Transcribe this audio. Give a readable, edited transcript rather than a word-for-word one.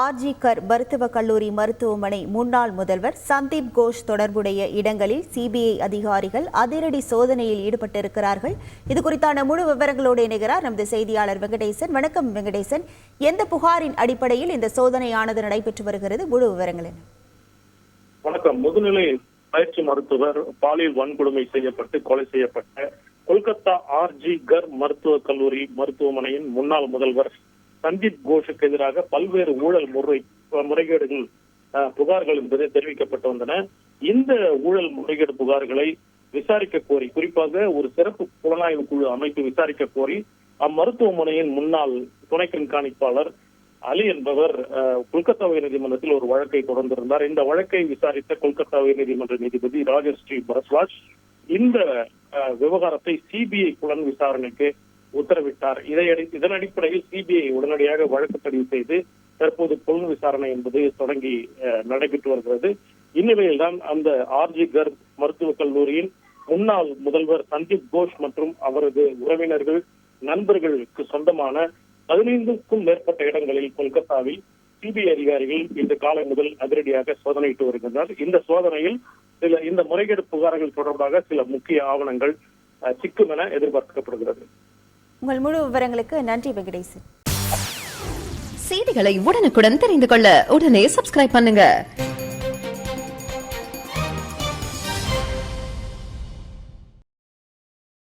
ஆர்ஜிகர் மருத்துவக் கல்லூரி மருத்துவமனை முன்னாள் முதல்வர் சந்தீப் கோஷ் தொடர்புடைய இடங்களில் சிபிஐ அதிகாரிகள் அதிரடி சோதனையில் ஈடுபட்டிருக்கிறார்கள். இது குறித்தான முழு விவரங்களோடு இணைகிறார் நமது செய்தியாளர் வெங்கடேசன். வணக்கம் வெங்கடேசன், எந்த புகாரின் அடிப்படையில் இந்த சோதனையானது நடைபெற்று வருகிறது? முழு விவரங்கள் என்ன? வணக்கம். முதுநிலை பயிற்சி மருத்துவர் பாலியல் வன்கொடுமை செய்யப்பட்டு கொலை செய்யப்பட்ட கொல்கத்தா ஆர்ஜிகர் மருத்துவக் கல்லூரி மருத்துவமனையின் முன்னாள் முதல்வர் சந்தீப் கோஷுக்கு எதிராக பல்வேறு ஊழல் முறைகேடுகள் புகார்கள் என்பது தெரிவிக்கப்பட்டு வந்தன. இந்த ஊழல் முறைகேடு புகார்களை விசாரிக்க கோரி, குறிப்பாக ஒரு சிறப்பு புலனாய்வு குழு அமைத்து விசாரிக்க கோரி அம்மருத்துவமனையின் முன்னாள் துணை கண்காணிப்பாளர் அலி என்பவர் கொல்கத்தா உயர்நீதிமன்றத்தில் ஒரு வழக்கை தொடர்ந்திருந்தார். இந்த வழக்கை விசாரித்த கொல்கத்தா உயர்நீதிமன்ற நீதிபதி ராஜஸ்ரீ பரத்வாஜ் இந்த விவகாரத்தை சிபிஐ புலன் விசாரணைக்கு உத்தரவிட்டார். இதன் அடிப்படையில் சிபிஐ உடனடியாக வழக்கு பதிவு செய்து தற்போது புலன் விசாரணை என்பது தொடங்கி நடைபெற்று வருகிறது. இந்நிலையில்தான் அந்த ஆர்ஜிகர் மருத்துவக் கல்லூரியின் முன்னாள் முதல்வர் சந்தீப் கோஷ் மற்றும் அவரது உறவினர்கள் நண்பர்களுக்கு சொந்தமான 15க்கும் மேற்பட்ட இடங்களில் கொல்கத்தாவில் சிபிஐ அதிகாரிகள் இன்று காலை முதல் அதிரடியாக சோதனையிட்டு வருகின்றனர். இந்த சோதனையில் இந்த முறைகேடு புகார்கள் தொடர்பாக சில முக்கிய ஆவணங்கள் சிக்கும் என எதிர்பார்க்கப்படுகிறது. உங்கள் முழு விவரங்களுக்கு நன்றி வெங்கடேசன். செய்திகளை உடனுக்குடன் தெரிந்து கொள்ள உடனே சப்ஸ்கிரைப் பண்ணுங்க.